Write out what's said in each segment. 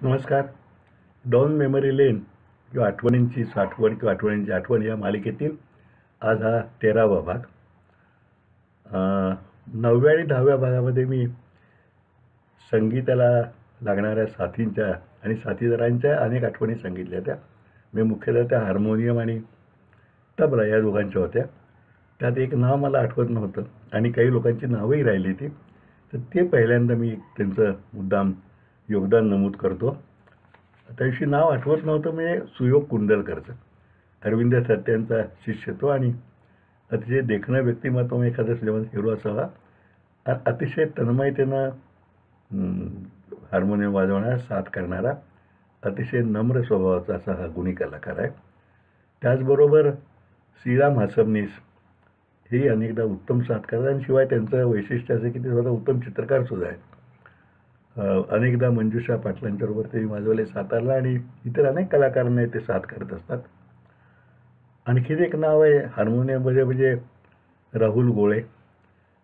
नमस्कार. Don memory लेन किंवा आठवणींची साठवण किंवा आठवणींची आठवण या मालिकेतील आज हा 13वा भाग. 9व्या आणि 10व्या भागामध्ये मी संगीताला लागणाऱ्या साथींच्या आणि साथीदारांच्या अनेक आठवणी सांगितल्या. त्या मी मुख्यतः त्या हार्मोनियम आणि तबला या दोघांच्या होत्या. त्यात एक नाव मला आठवत नव्हतं आणि काही लोकांची नावंही राहिली ती, तर ते पहिल्यांदा मी त्यांचं मुद्दाम योगदान नमूद करतो. त्या दिवशी नाव आठवत नव्हतं म्हणजे सुयोग कुंडलकरचं. अरविंद सत्यांचा शिष्य तो आणि अतिशय देखणं व्यक्तिमत्व एखादा सिनेमात हिरो असावा. अतिशय तन्मयतेनं हार्मोनियम वाजवणारा, साथ करणारा, अतिशय नम्र स्वभावाचा असा हा गुणी कलाकार आहे. त्याचबरोबर श्रीराम हसबनीस हे अनेकदा उत्तम साथ करतात आणि शिवाय त्यांचं वैशिष्ट्य असं की ते स्वतः उत्तम चित्रकारसुद्धा आहेत. अनेकदा मंजुषा पाटलांच्याबरोबर ते वाजवले सातारला आणि इतर अनेक कलाकारांना ते साथ करत असतात. आणखीन एक नाव आहे हार्मोनियममध्ये म्हणजे राहुल गोळे.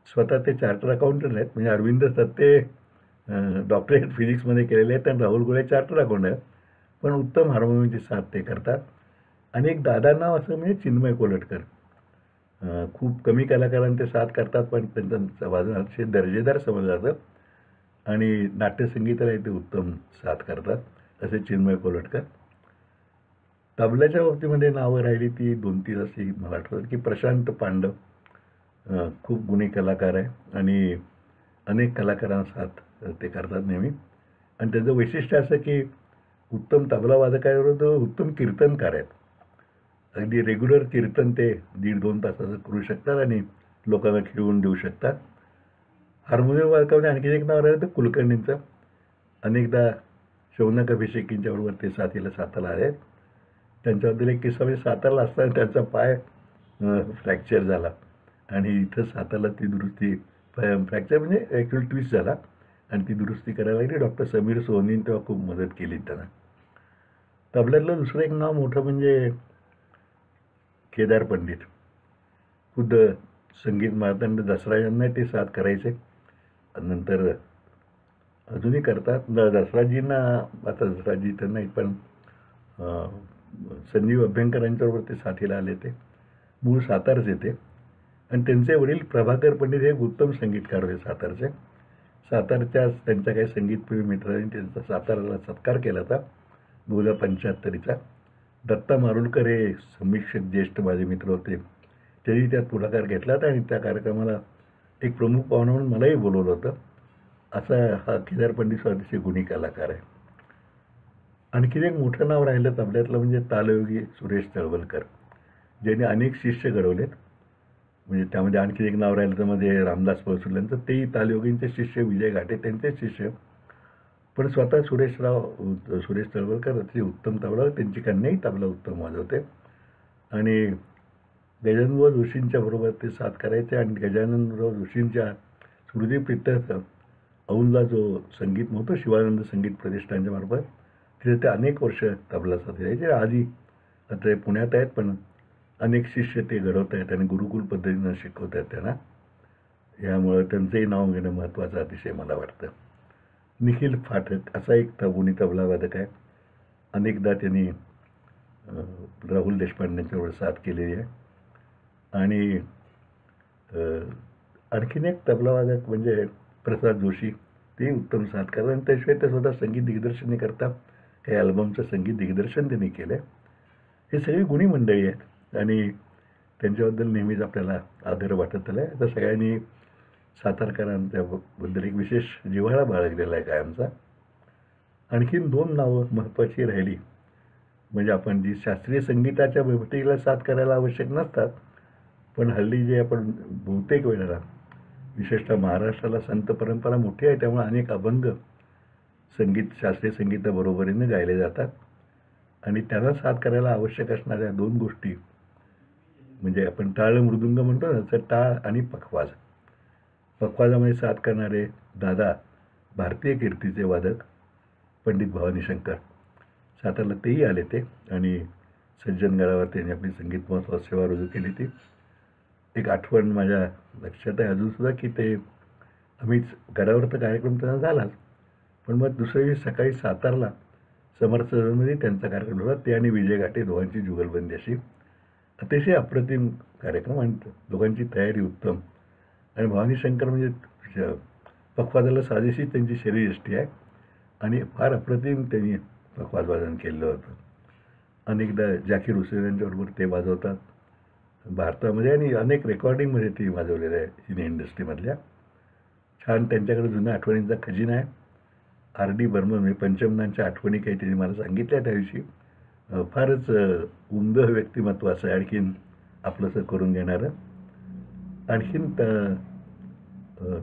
स्वतः ते चार्टर अकाउंटंट आहेत. म्हणजे अरविंद सत्ते डॉक्टरेट फिजिक्समध्ये केलेले आहेत आणि राहुल गोळे चार्टर अकाउंटंट आहेत, पण उत्तम हार्मोनियमची साथ ते करतात. आणि एक दादा नाव असं म्हणजे चिन्मय कोलटकर. खूप कमी कलाकारांना ते साथ करतात, पण त्यांचं वाजन अतिशय दर्जेदार समजलं जातं आणि नाट्यसंगीताला ते उत्तम साथ करतात असे चिन्मय कोलटकर. तबल्याच्या बाबतीमध्ये नावं राहिली ती 2-3 अशी मला आठवतात की प्रशांत पांडव खूप गुणी कलाकार आहे आणि अनेक कलाकारांना साथ ते करतात नेहमी. आणि त्याचं वैशिष्ट्य असं की उत्तम तबला वादक आहे, तो उत्तम कीर्तनकार आहेत. अगदी रेग्युलर कीर्तन ते 1.5-2 तासाचं करू शकतात आणि लोकांना खेळवून देऊ शकतात. हार्मोनियम वादकामध्ये आणखी एक नाव राहिलं तर कुलकर्णींचं. अनेकदा शौनक अभिषेकींच्या बरोबर ते साथीला सातारला आहेत. त्यांच्याबद्दल एक किस्सा म्हणजे सातारला असताना त्यांचा पाय फ्रॅक्चर झाला आणि इथं सातारला ती दुरुस्ती फ्रॅक्चर म्हणजे ॲक्च्युअली ट्विस्ट झाला आणि ती दुरुस्ती करायला लागली. डॉक्टर समीर सोनीने तेव्हा खूप मदत केली त्यांना. तबल्यातलं दुसरं एक नाव मोठं म्हणजे केदार पंडित. खुद्द संगीत मार्तंड दसरा यांना ते साथ करायचे. नंतर अजूनही करतात. दसराजींना आता दसराजी तर नाही, पण संजीव अभ्यंकरांच्याबरोबर ते साथीला आले. ते मूळ सातारचे ते आणि त्यांचे वडील प्रभाकर पंडित हे उत्तम संगीतकार होते सातारचे. सातारच्याच त्यांच्या काही संगीतप्रिय मित्रांनी त्यांचा साताराला सत्कार केला होता 1975चा. दत्ता मारुलकर हे समीक्षक ज्येष्ठ माझे मित्र होते, त्यांनी त्यात पुढाकार घेतला होता आणि त्या कार्यक्रमाला एक प्रमुख पाहुणा म्हणून मलाही बोलवलं होतं. असा हा केदार पंडित अतिशय गुणी कलाकार आहे. आणखीन एक मोठं नाव राहिलं तबल्यातलं म्हणजे तालयोगी सुरेश तळवलकर, ज्यांनी अनेक शिष्य घडवलेत. म्हणजे त्यामध्ये आणखी एक नाव राहिलं त्यामध्ये रामदास पळसुल्यांचं, तेही तालयोगींचे शिष्य विजय घाटे त्यांचे शिष्य. पण स्वतः सुरेश तळवलकर अतिशय उत्तम तबला, त्यांची कन्याही तबला उत्तम वाजवते आणि गजाननराव जोशींच्या बरोबर ते साथ करायचे. आणि गजाननराव जोशींच्या स्मृतीप्रित्यर्थ औंधला जो संगीत महोत्सव शिवानंद संगीत प्रतिष्ठानच्या मार्फत तिथे ते अनेक वर्ष तबला साथ द्यायचे. आधी आता पुण्यात आहेत, पण अनेक शिष्य ते घडवत आहेत आणि गुरुकुल पद्धतीनं शिकवत आहेत त्यांना. यामुळं त्यांचंही नाव घेणं महत्त्वाचं अतिशय मला वाटतं. निखिल फाटक असा एक गुणी तबला वादक आहे. अनेकदा त्यांनी राहुल देशपांडेंच्याबरोबर साथ केलेली आहे. आणि आणखीन एक तबला वादक म्हणजे प्रसाद जोशी, ते उत्तम साथ करतात आणि त्याशिवाय ते स्वतः संगीत दिग्दर्शनही करतात. काही अल्बमचं संगीत दिग्दर्शन त्यांनी केलं आहे. हे सगळी गुणी मंडळी आहेत आणि त्यांच्याबद्दल नेहमीच आपल्याला आदर वाटत आला आहे. आता सगळ्यांनी सातारकरांच्याबद्दल एक विशेष जिव्हाळा बाळगलेला आहे कायमचा. आणखीन 2 नावं महत्त्वाची राहिली म्हणजे आपण जी शास्त्रीय संगीताच्या बैठकीला साथ करायला आवश्यक नसतात, पण हल्ली जे आपण बहुतेक वेळेला विशेषतः महाराष्ट्राला संत परंपरा मोठी आहे, त्यामुळे अनेक अभंग शास्त्रीय संगीताबरोबरीने गायले जातात आणि त्यांना साथ करायला आवश्यक असणाऱ्या 2 गोष्टी म्हणजे आपण टाळ मृदुंग म्हणतो ना, तर टाळ आणि पखवाज. पखवाजामध्ये साथ करणारे दादा भारतीय कीर्तीचे वादक पंडित भवानी शंकर, सातारला तेही आले ते आणि सज्जनगडावर त्यांनी आपली संगीत महोत्सवात सेवा रुजू केली. ती एक आठवण माझ्या लक्षात आहे अजूनसुद्धा की ते आम्हीच गडावर तर कार्यक्रम त्यांना झालाच, पण मग दुसऱ्या दिवशी सकाळी सातारला समर्थ सदनमध्ये त्यांचा कार्यक्रम होता. ते आणि विजय घाटे दोघांची जुगलबंदी अशी अतिशय अप्रतिम कार्यक्रम आणि दोघांची तयारी उत्तम. आणि भवानी शंकर म्हणजे पखवाजाला साजेशी त्यांची शरीरयष्टी आहे आणि फार अप्रतिम त्यांनी पखवाज वादन केलेलं होतं. अनेकदा जाकीर हुसेन यांच्याबरोबर ते वाजवतात भारतामध्ये आणि अनेक रेकॉर्डिंगमध्ये ती वाजवलेलं आहे सिने इंडस्ट्रीमधल्या. छान त्यांच्याकडे जुन्या आठवणींचा खजिना आहे. R.D. बर्मन म्हणजे पंचमनांच्या आठवणी काही त्यांनी मला सांगितल्या त्या दिवशी. फारच उमदं व्यक्तिमत्व असं आणखीन आपलंसं करून घेणारं. आणखीन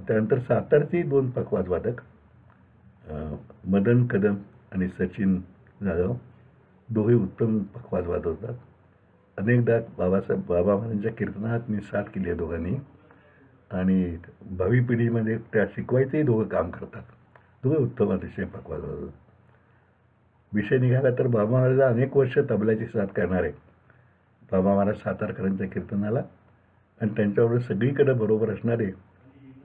त्यानंतर सातारची 2 पखवाज वादक मदन कदम आणि सचिन जाधव दोघे उत्तम पखवाज वाजवतात. अनेकदा बाबा महाराजांच्या कीर्तनात मी साथ केली आहे दोघांनी आणि भावी पिढीमध्ये त्या शिकवायचंही दोघं काम करतात. दोघे उत्तम अतिशय पखवाज वाजवतात. विषय निघाला तर बाबा महाराज अनेक वर्ष तबल्याची साथ करणारे बाबा महाराज सातारकरांच्या कीर्तनाला आणि त्यांच्याबरोबर सगळीकडे बरोबर असणारे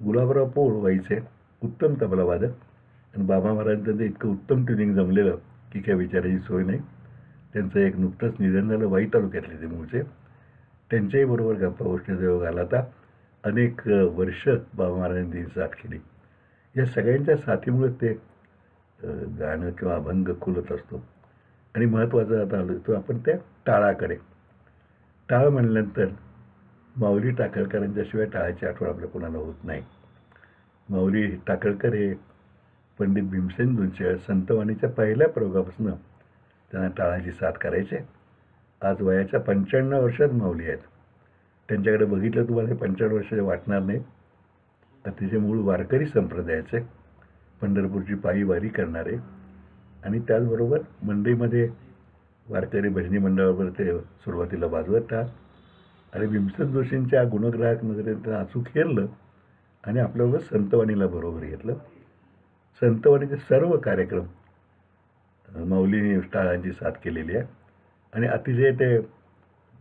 गुलाबराव पोळ व्हायचे उत्तम तबला वादक. आणि बाबा महाराजांचं इतकं उत्तम ट्युनिंग जमलेलं की काय विचारायची सोय नाही. त्यांचं एक नुकतंच निधन झालं वाई तालुक्यातले ते मूळचे. त्यांच्याही बरोबर गप्पा गोष्टीचा योग आला होता. अनेक वर्ष बाबा महाराजांनी साथ केली. या सगळ्यांच्या साथीमुळे ते गाणं किंवा अभंग खुलत असतो. आणि महत्त्वाचं आता आलो तो आपण त्या टाळाकडे. टाळ म्हणल्यानंतर माऊली टाकळकरांच्याशिवाय टाळाची आठवण आपल्या कोणाला होत नाही. माऊली टाकळकर हे पंडित भीमसेन जोशीच्या संतवाणीच्या पहिल्या प्रयोगापासून त्यांना टाळाची साथ करायचे. आज वयाच्या 95 वर्षात माऊली आहेत. त्यांच्याकडे बघितलं तुम्हाला हे 95 वर्षाचे वाटणार नाही. अतिशय मूळ वारकरी संप्रदायाचे, पंढरपूरची पायी वारी करणारे आणि त्याचबरोबर मंडईमध्ये वारकरी भजनी मंडळाबरोबर ते सुरुवातीला वाजवतात आणि भीमसेन जोशींच्या गुणग्राहक नजरेने त्यांना अचूक हेरलं आणि आपल्याबरोबर संतवाणीला बरोबर घेतलं. संतवाणीचे सर्व कार्यक्रम माऊलीने टाळांची साथ केलेली आहे आणि अतिशय ते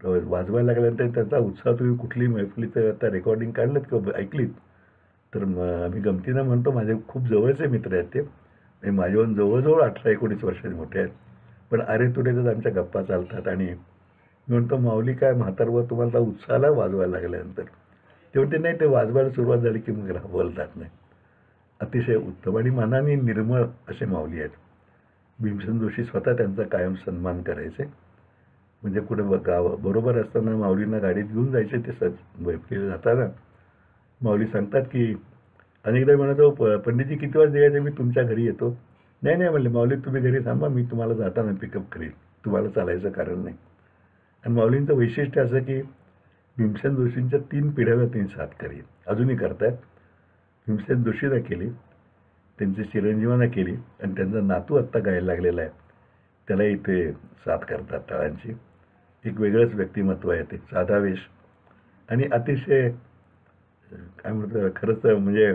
वाजवायला लागल्यानंतर त्यांचा उत्साह तुम्ही कुठलीही मैफिलीचं आता रेकॉर्डिंग काढलं किंवा ऐकलीत तर आम्ही गमतीनं म्हणतो माझे खूप जवळचे मित्र आहेत ते. माझ्याहून जवळजवळ 18-19 वर्षांनी मोठे आहेत. पण अरे तुरेच आमच्या गप्पा चालतात आणि मी म्हणतो माऊली काय म्हातारवर तुम्हाला उत्साहाला वाजवायला लागल्यानंतर ते म्हणते नाही ते वाजवायला सुरुवात झाली की मग बोलतात नाही. अतिशय उत्तम आणि मनाने निर्मळ असे माऊली आहेत. भीमसेन जोशी स्वतः त्यांचा कायम सन्मान करायचे. म्हणजे कुठे बरोबर असताना माऊलींना गाडीत घेऊन जायचे ते मैफिलीला जाताना. माऊली सांगतात की अनेकदा म्हणतो पंडितजी किती वाजता यायचे मी तुमच्या घरी येतो. नाही नाही म्हणले माऊली तुम्ही घरी थांबा मी तुम्हाला जाताना पिकअप करीन तुम्हाला चालायचं कारण नाही. आणि माऊलींचं वैशिष्ट्य असं की भीमसेन जोशींच्या 3 पिढ्याला त्यांनी साथ करी अजूनही करतायत. भीमसेन जोशीला केली, त्यांची चिरंजीवांना केली आणि त्यांचा नातू आत्ता गायला लागलेला आहे त्यालाही ते साथ करतात टाळांची. एक वेगळंच व्यक्तिमत्व आहे ते साधावेश आणि अतिशय काय म्हणतो खरंच म्हणजे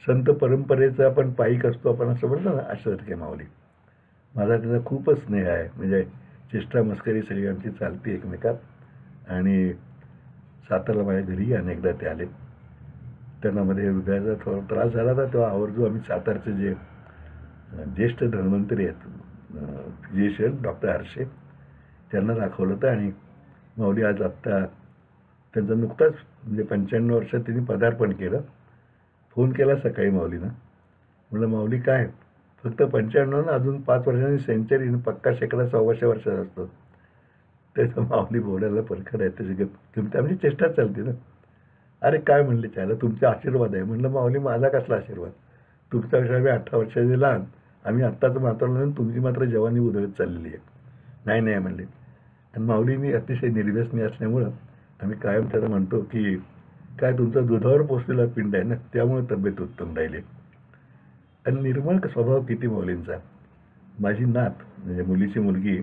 संत परंपरेचा आपण पाईक असतो आपण असं म्हणतो ना अशासारखे माऊली. माझा त्याचा खूपच स्नेह आहे. म्हणजे चेष्टा मस्करी सगळी आमची चालती एकमेकात. आणि सातारला माझ्या घरीही अनेकदा ते आले. त्यांना मध्ये हृदयाचा थोडा त्रास झाला होता तेव्हा आवर्जून आम्ही सातारचे जे ज्येष्ठ धन्वंतरी आहेत फिजिशियन डॉक्टर हर्षे त्यांना दाखवलं होतं. आणि माऊली आज आत्ता त्यांचा नुकताच म्हणजे 95 वर्षात त्यांनी पदार्पण केलं. फोन केला सकाळी माऊलीनं. म्हटलं माऊली काय फक्त 95 ना अजून 5 वर्षांनी सेंचुरी पक्का शेकडा 100 वर्षाचा असतो. त्याचं माऊली बोलायला परखड आहे त्याची किंमत आमची चेष्टा चालते ना. अरे काय म्हणले त्याला तुमचे आशीर्वाद आहे. म्हटलं माऊली माझा कसला आशीर्वाद तुमच्यापेक्षा आम्ही 18 वर्षाचे लहान आम्ही आत्ताच म्हातारलो तुमची मात्र जवानी उधळत चाललेली आहे. नाही नाही म्हणले. आणि माऊलींनी अतिशय निर्व्यसनी असल्यामुळं आम्ही कायम त्याला म्हणतो की काय तुमचा दुधावर पोचलेला पिंड आहे ना त्यामुळे तब्येत उत्तम राहिली. आणि निर्मळ स्वभाव किती माऊलींचा. माझी नात म्हणजे मुलीची मुलगी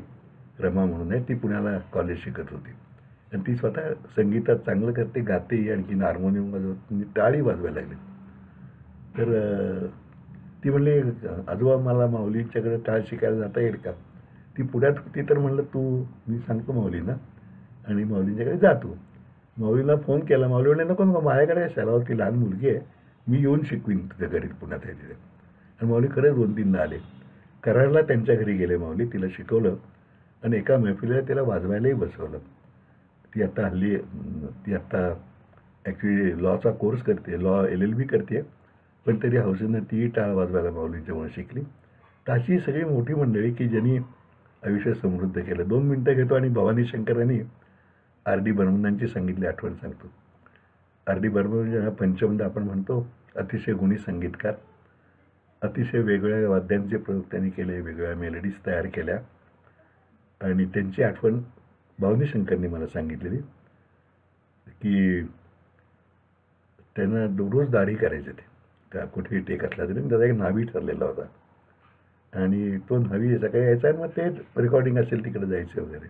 रमा म्हणून आहे ती पुण्याला कॉलेज शिकत होती आणि ती स्वतः संगीतात चांगलं करते गाते आणखी हार्मोनियम वाजवत टाळी वाजवायला लागली. तर ती म्हणली आजोबा मला माऊलींच्याकडे टाळ शिकायला जाता येईल का. ती पुण्यात होती तर म्हणलं तू मी सांगतो माऊलींना आणि माऊलींच्याकडे जातो. माऊलीला फोन केला. माऊली म्हणले नको नको माझ्याकडे कशाला ती लहान मुलगी आहे मी येऊन शिकवीन तुझ्या घरी पुण्यात आहे तिथे. आणि माऊली खरंच 2-3दा आले. कराडला त्यांच्या घरी गेले माऊली, तिला शिकवलं आणि एका मैफिलीला तिला वाजवायलाही बसवलं. ती आत्ता ॲक्च्युली लॉचा कोर्स करते, लॉ LLB करते, पण तरी हौसेनं ती टाळ वाजवायला माऊलींच्यामुळे शिकली. तर अशी सगळी मोठी मंडळी की ज्यांनी आयुष्य समृद्ध केलं. 2 मिनटं घेतो आणि भवानी शंकरांनी R.D. बर्मनांची सांगितली आठवण सांगतो. R.D. बर्मन ज्यांना पंचमदा आपण म्हणतो, अतिशय गुणी संगीतकार, अतिशय वेगवेगळ्या वाद्यांचे प्रयोग त्यांनी केले, वेगवेगळ्या मेलडीज तयार केल्या आणि त्यांची आठवण भवानी शंकरनी मला सांगितलेली की त्यांना रोज दाढी करायचे ते, का कुठेही टेक असला तरी त्याचा एक न्हावी ठरलेला होता आणि तो न्हावी सकाळी यायचा आणि मग ते रेकॉर्डिंग असेल तिकडे जायचे वगैरे.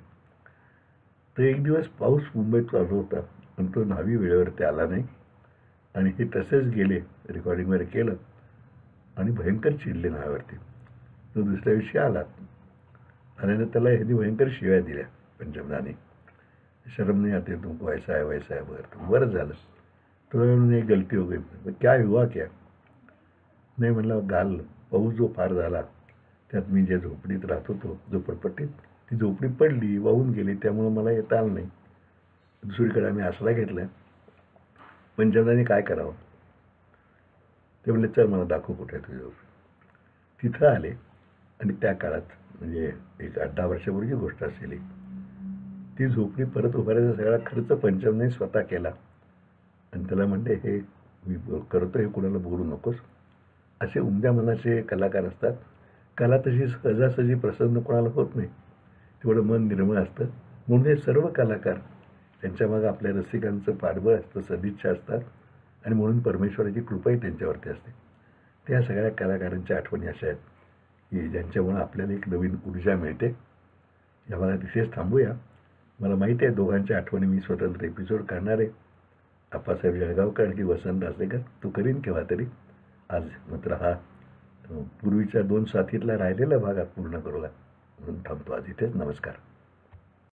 तर एक दिवस पाऊस मुंबईत चालू होता आणि तो न्हावी वेळेवरती आला नाही आणि हे तसेच गेले, रेकॉर्डिंग वगैरे केलं आणि भयंकर चिडले न्हाव्यावरती. तो दुसऱ्या दिवशी आला, आल्यानं त्याला ह्यांनी भयंकर शिव्या दिल्या पंचमदानी. शर्म नहीं आती तुमको, ऐसा है वैसा है वगैरे. बरं झालं तो म्हणून एक गलती हो गई. क्या हुआ क्या? नाही म्हणलं, काल पाऊस जो फार झाला त्यात मी ज्या झोपडीत राहत होतो, झोपडपट्टीत, ती झोपडी पडली, वाहून गेली, त्यामुळं मला येता आलं नाही. दुसरीकडे आम्ही आसरा घेतला. पंचमदानी काय करावं? ते म्हणले, चल मला दाखव कुठे आहे तुझी झोपडी. तिथं आले आणि त्या काळात म्हणजे एक 8-10 वर्षापूर्वीची गोष्ट असेल, ती झोपडी परत उभारायचा सगळा खर्च पंचमने स्वतः केला आणि त्याला म्हणले, हे मी करतो, हे कुणाला बोलू नकोस. असे उमद्या मनाचे कलाकार असतात. कला तशी सहजासहजी प्रसन्न कोणाला होत नाही, तेवढं मन निर्मळ असतं. म्हणून हे सर्व कलाकार, त्यांच्यामागं आपल्या रसिकांचं पाठबळ असतं, सदिच्छा असतात आणि म्हणून परमेश्वराची कृपाही त्यांच्यावरती असते. त्या सगळ्या कलाकारांच्या आठवणी अशा आहेत की ज्यांच्यामुळं आपल्याला एक नवीन ऊर्जा मिळते. या भागात इथेच थांबूया. मला माहिती आहे दोघांच्या आठवणी मी स्वतंत्र एपिसोड करणार आहे. आप्पासाहेब जळगावकर आणि वसंत आसलेकर, तो करीन केव्हा तरी. आज मात्र हा पूर्वीच्या 2 साथीतला राहिलेला भागात पूर्ण करूला म्हणून थांबतो आज इथेच. नमस्कार.